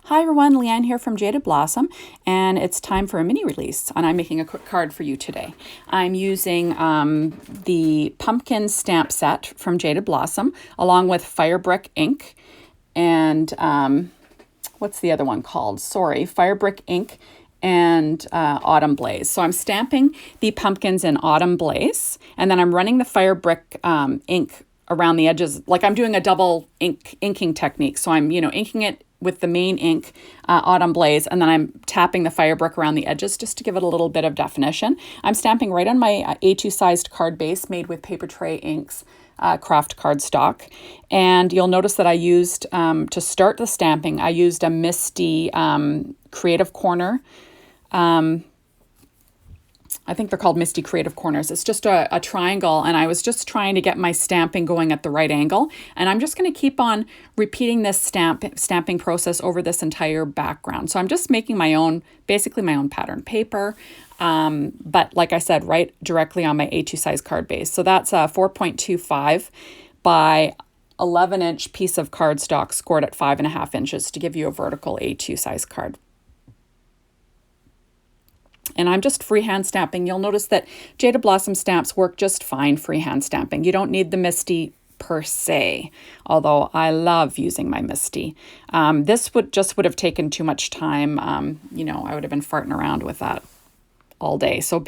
Hi everyone, Leanne here from Jaded Blossom, and it's time for a mini release, and I'm making a quick card for you today. I'm using the pumpkin stamp set from Jaded Blossom, along with Firebrick ink, and what's the other one called? Firebrick ink and Autumn Blaze. So I'm stamping the pumpkins in Autumn Blaze, and then I'm running the Firebrick ink around the edges, like I'm doing a double inking technique. So I'm, inking it with the main ink, Autumn Blaze, and then I'm tapping the Firebrick around the edges just to give it a little bit of definition. I'm stamping right on my A2 sized card base made with Paper Tray Inks craft cardstock. And you'll notice that I used, to start the stamping, I used a Misty Creative Corner. I think they're called Misty Creative Corners. It's just a triangle, and I was just trying to get my stamping going at the right angle. And I'm just going to keep on repeating this stamping process over this entire background. So I'm just making basically my own pattern paper. But like I said, right directly on my A2 size card base. So that's a 4.25 by 11-inch piece of cardstock scored at 5.5 inches to give you a vertical A2 size card. And I'm just freehand stamping. You'll notice that Jaded Blossom stamps work just fine freehand stamping. You don't need the Misty per se, although I love using my Misty. This would have taken too much time. I would have been farting around with that all day. So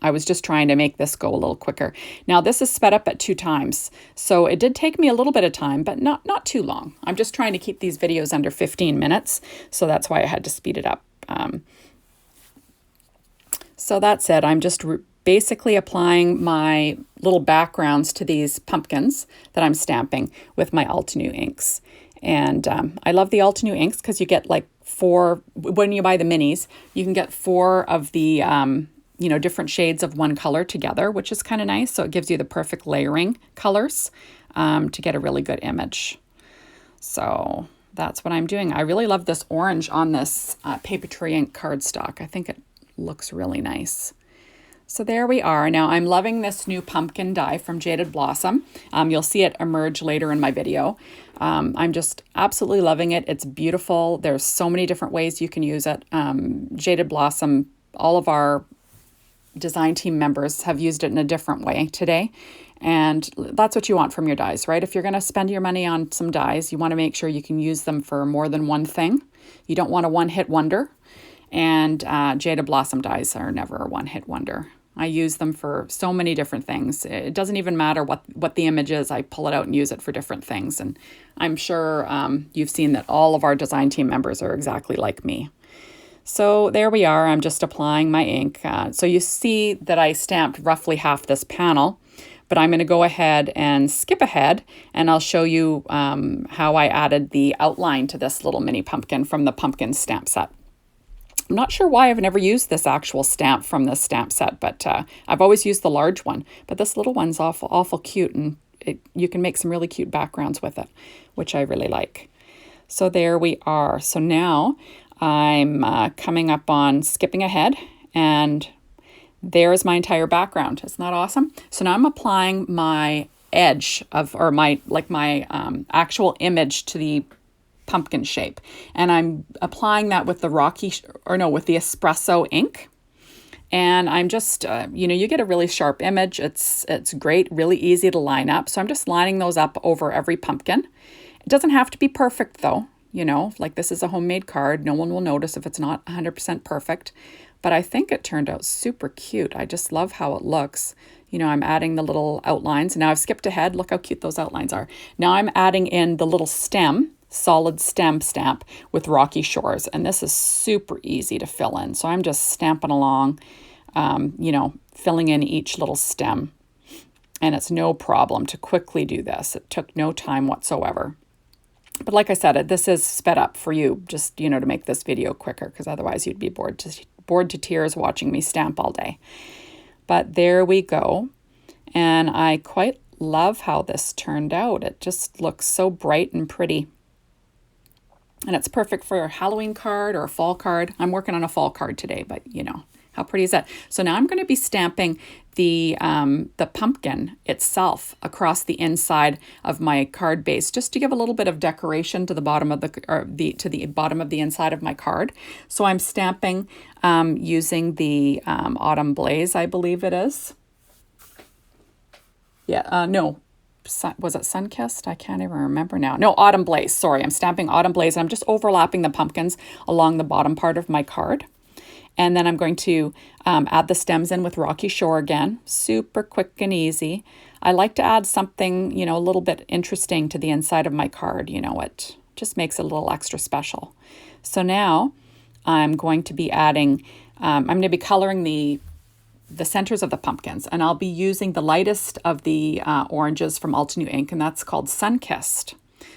I was just trying to make this go a little quicker. Now this is sped up at 2 times. So it did take me a little bit of time, but not too long. I'm just trying to keep these videos under 15 minutes. So that's why I had to speed it up. So that's it. I'm just basically applying my little backgrounds to these pumpkins that I'm stamping with my Altenew inks. And I love the Altenew inks because you get like 4, when you buy the minis, you can get 4 of the, different shades of one color together, which is kind of nice. So it gives you the perfect layering colors to get a really good image. So that's what I'm doing. I really love this orange on this Paper Tray Ink cardstock. I think it looks really nice. So there we are. Now I'm loving this new pumpkin die from Jaded Blossom. You'll see it emerge later in my video. I'm just absolutely loving it. It's beautiful. There's so many different ways you can use it. Jaded Blossom, all of our design team members have used it in a different way today. And that's what you want from your dies, right? If you're going to spend your money on some dies, you want to make sure you can use them for more than one thing. You don't want a one-hit wonder. And Jaded Blossom dies are never a one-hit wonder. I use them for so many different things. It doesn't even matter what the image is. I pull it out and use it for different things. And I'm sure you've seen that all of our design team members are exactly like me. So there we are. I'm just applying my ink. So you see that I stamped roughly half this panel. But I'm going to go ahead and skip ahead, and I'll show you how I added the outline to this little mini pumpkin from the pumpkin stamp set. I'm not sure why I've never used this actual stamp from this stamp set, but I've always used the large one. But this little one's awful cute, and you can make some really cute backgrounds with it, which I really like. So there we are. So now I'm coming up on skipping ahead, and there's my entire background. Isn't that awesome? So now I'm applying my edge my actual image to the pumpkin shape, and I'm applying that with the with the espresso ink. And I'm just you get a really sharp image. It's great, really easy to line up. So I'm just lining those up over every pumpkin. It doesn't have to be perfect though. Like this is a homemade card. No one will notice if it's not 100% perfect, but I think it turned out super cute. I just love how it looks. I'm adding the little outlines. Now I've skipped ahead. Look how cute those outlines are. Now I'm adding in the little solid stem stamp with Rocky Shores, and this is super easy to fill in. So I'm just stamping along, filling in each little stem, and it's no problem to quickly do this. It took no time whatsoever. But like I said, this is sped up for you, just to make this video quicker, because otherwise you'd be bored to tears watching me stamp all day. But there we go, and I quite love how this turned out. It just looks so bright and pretty. And it's perfect for a Halloween card or a fall card. I'm working on a fall card today, but How pretty is that? So now I'm going to be stamping the pumpkin itself across the inside of my card base, just to give a little bit of decoration to the bottom of the bottom of the inside of my card. So I'm stamping using the Autumn Blaze, I believe it is. Yeah, no. Was it Sunkissed? I can't even remember now. No, Autumn Blaze. Sorry, I'm stamping Autumn Blaze, and I'm just overlapping the pumpkins along the bottom part of my card. And then I'm going to add the stems in with Rocky Shore again. Super quick and easy. I like to add something, a little bit interesting to the inside of my card. It just makes it a little extra special. So now I'm going to be adding, I'm going to be coloring the centers of the pumpkins, and I'll be using the lightest of the oranges from Alta New Ink, and that's called Sunkissed.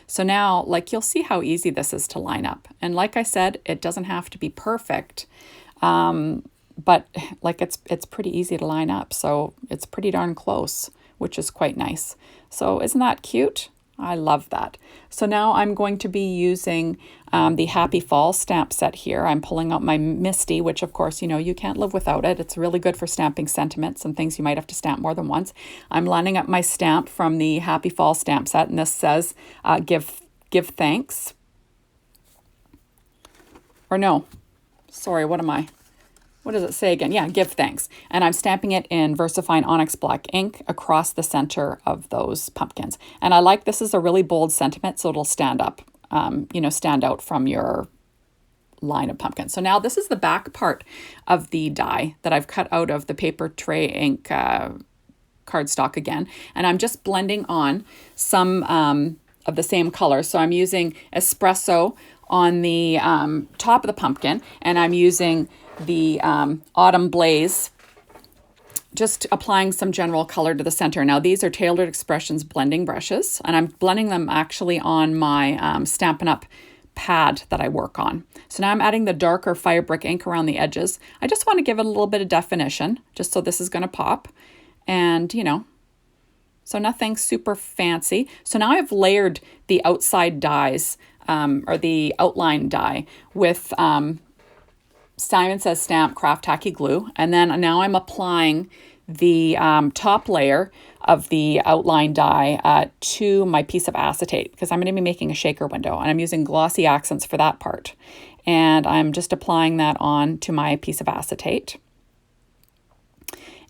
So now, you'll see how easy this is to line up. And like I said, it doesn't have to be perfect. But it's pretty easy to line up, so it's pretty darn close, which is quite nice. So isn't that cute? I love that. So now I'm going to be using the Happy Fall stamp set here. I'm pulling out my Misty, which of course, you can't live without it. It's really good for stamping sentiments and things you might have to stamp more than once. I'm lining up my stamp from the Happy Fall stamp set, and this says, give thanks. Or no, sorry, what does it say again? Yeah, give thanks. And I'm stamping it in VersaFine Onyx Black ink across the center of those pumpkins. And I like this is a really bold sentiment, so it'll stand up, stand out from your line of pumpkins. So now this is the back part of the die that I've cut out of the paper tray ink cardstock again. And I'm just blending on some of the same color. So I'm using Espresso on the top of the pumpkin, and I'm using the Autumn Blaze, just applying some general color to the center. Now these are Tailored Expressions blending brushes, and I'm blending them actually on my Stampin' Up! Pad that I work on. So now I'm adding the darker Firebrick ink around the edges. I just want to give it a little bit of definition, just so this is going to pop. And, so nothing super fancy. So now I've layered the outside dies, or the outline die, with Simon Says Stamp Craft Tacky Glue. And then now I'm applying the top layer of the outline die to my piece of acetate, because I'm going to be making a shaker window, and I'm using glossy accents for that part. And I'm just applying that on to my piece of acetate.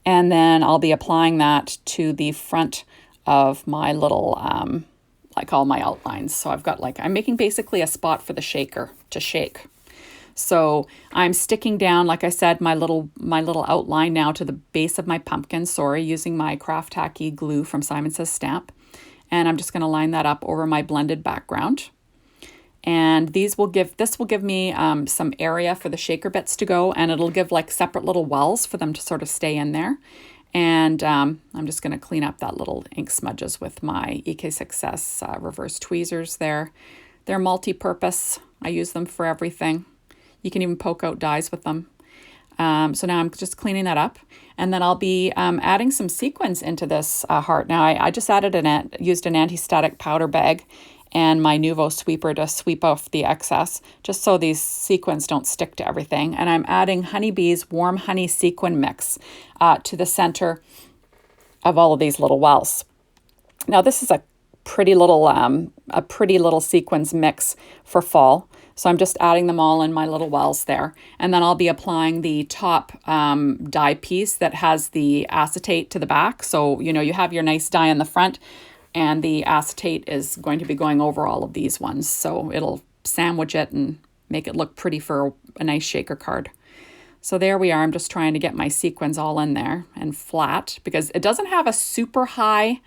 And then I'll be applying that to the front of my little, all my outlines. So I've got I'm making basically a spot for the shaker to shake. So I'm sticking down, like I said, my little outline now to the base of my pumpkin, using my Craft Tacky glue from Simon Says Stamp. And I'm just going to line that up over my blended background. And this will give me some area for the shaker bits to go, and it'll give separate little wells for them to sort of stay in there. And I'm just going to clean up that little ink smudges with my EK Success reverse tweezers there. They're multi-purpose. I use them for everything. You can even poke out dies with them. So now I'm just cleaning that up. And then I'll be adding some sequins into this heart. Now I just used an anti-static powder bag and my Nuvo sweeper to sweep off the excess, just so these sequins don't stick to everything. And I'm adding Honeybee's Warm Honey Sequin Mix to the center of all of these little wells. Now this is a pretty little sequins mix for fall. So I'm just adding them all in my little wells there. And then I'll be applying the top die piece that has the acetate to the back. So, you have your nice die in the front, and the acetate is going to be going over all of these ones. So it'll sandwich it and make it look pretty for a nice shaker card. So there we are. I'm just trying to get my sequins all in there and flat, because it doesn't have a super high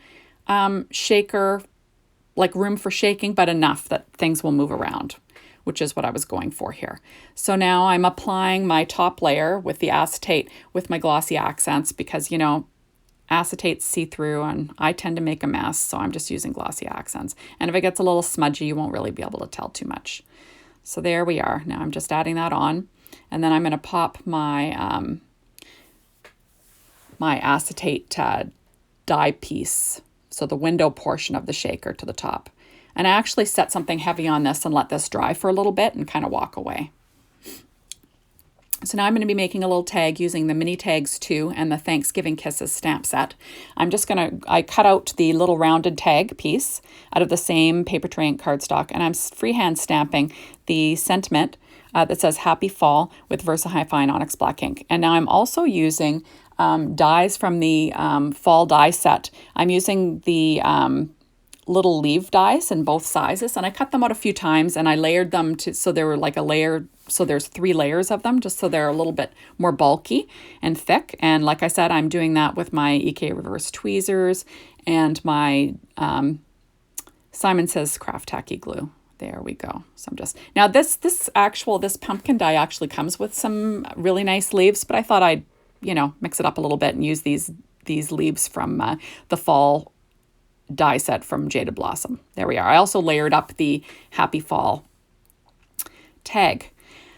shaker, room for shaking, but enough that things will move around, which is what I was going for here. So now I'm applying my top layer with the acetate with my glossy accents, because, acetate's see-through and I tend to make a mess, so I'm just using glossy accents. And if it gets a little smudgy, you won't really be able to tell too much. So there we are. Now I'm just adding that on, and then I'm going to pop my my acetate die piece, so the window portion of the shaker, to the top. And I actually set something heavy on this and let this dry for a little bit and kind of walk away. So now I'm going to be making a little tag using the Mini Tags 2 and the Thanksgiving Kisses stamp set. I cut out the little rounded tag piece out of the same paper tray ink cardstock, and I'm freehand stamping the sentiment that says Happy Fall with VersaHi Fine Onyx Black ink. And now I'm also using dies from the fall die set. I'm using the little leaf dies in both sizes, and I cut them out a few times and I layered them so they were like a layer, so there's 3 layers of them, just so they're a little bit more bulky and thick. And like I said, I'm doing that with my EK reverse tweezers and my Simon Says craft tacky glue. There we go. So I'm just, now this pumpkin die actually comes with some really nice leaves, but I thought I'd, mix it up a little bit and use these leaves from the fall die set from Jaded Blossom. There we are. I also layered up the Happy Fall tag.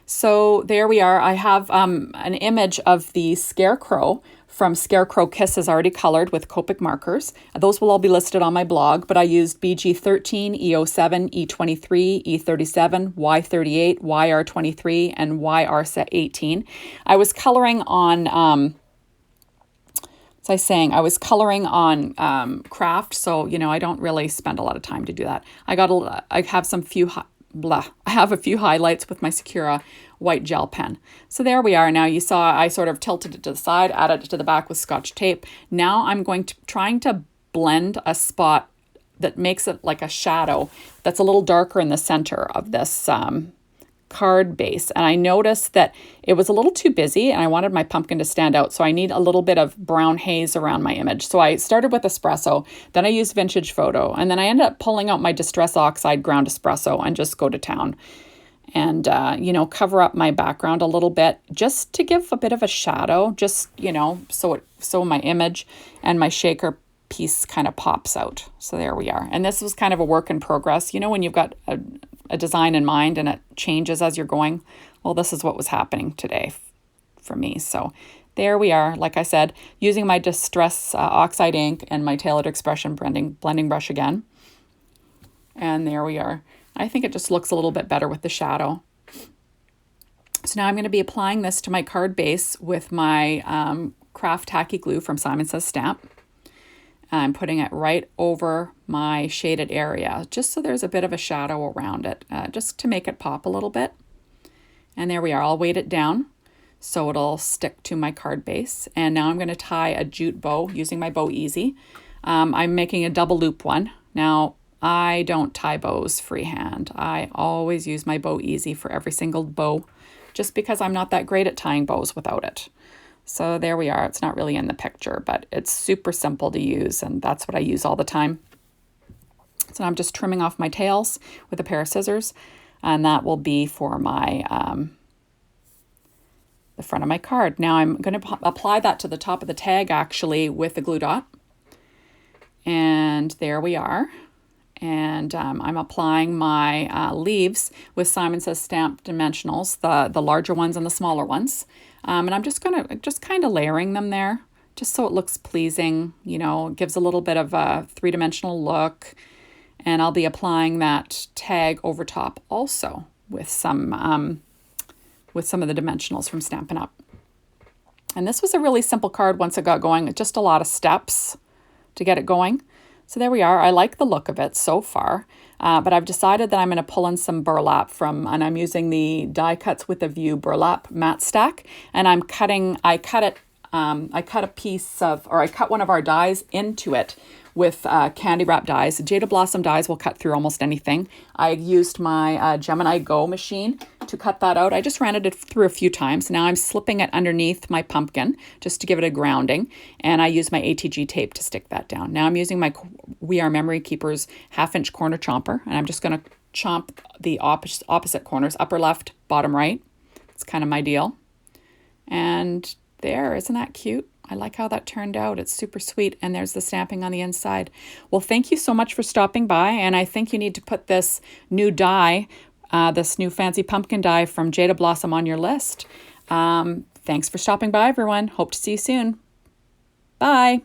So there we are. I have an image of the scarecrow from Scarecrow Kisses already colored with Copic markers. Those will all be listed on my blog, but I used BG13, E07, E23, E37, Y38, YR23, and YR18. I was coloring on I was coloring on craft, so I don't really spend a lot of time to do that. I have a few highlights with my Sakura white gel pen. So there we are. Now you saw I sort of tilted it to the side, added it to the back with Scotch tape. Now I'm trying to blend a spot that makes it like a shadow that's a little darker in the center of this card base, and I noticed that it was a little too busy and I wanted my pumpkin to stand out, so I need a little bit of brown haze around my image. So I started with espresso, then I used vintage photo, and then I ended up pulling out my Distress Oxide ground espresso and just go to town and cover up my background a little bit just to give a bit of a shadow, just so my image and my shaker piece kind of pops out. So there we are. And this was kind of a work in progress. When you've got a design in mind and it changes as you're going. Well, this is what was happening today for me. So there we are. Like I said, using my Distress Oxide ink and my Tailored Expression blending brush again. And there we are. I think it just looks a little bit better with the shadow. So now I'm going to be applying this to my card base with my craft tacky glue from Simon Says Stamp. I'm putting it right over my shaded area, just so there's a bit of a shadow around it, just to make it pop a little bit. And there we are. I'll weight it down so it'll stick to my card base. And now I'm going to tie a jute bow using my Bow Easy. I'm making a double loop one. Now, I don't tie bows freehand. I always use my Bow Easy for every single bow, just because I'm not that great at tying bows without it. So there we are. It's not really in the picture, but it's super simple to use, and that's what I use all the time. So I'm just trimming off my tails with a pair of scissors, and that will be for my the front of my card. Now I'm going to apply that to the top of the tag actually with the glue dot. And there we are. And I'm applying my leaves with Simon Says Stamp Dimensionals, the larger ones and the smaller ones. And I'm just kind of layering them there, just so it looks pleasing. It gives a little bit of a 3-dimensional look. And I'll be applying that tag over top also with some of the dimensionals from Stampin' Up. And this was a really simple card once it got going. Just a lot of steps to get it going. So there we are. I like the look of it so far, but I've decided that I'm going to pull in some burlap and I'm using the Die Cuts with a View burlap matte stack, and I cut one of our dies into it with candy wrap dies. Jaded Blossom dies will cut through almost anything. I used my Gemini Go machine to cut that out. I just ran it through a few times. Now I'm slipping it underneath my pumpkin just to give it a grounding, and I use my ATG tape to stick that down. Now I'm using my We Are Memory Keepers 1/2-inch corner chomper, and I'm just going to chomp the opposite corners, upper left, bottom right. It's kind of my deal. And there, isn't that cute? I like how that turned out. It's super sweet. And there's the stamping on the inside. Well, thank you so much for stopping by. And I think you need to put this new die, this new fancy pumpkin die from Jaded Blossom on your list. Thanks for stopping by, everyone. Hope to see you soon. Bye.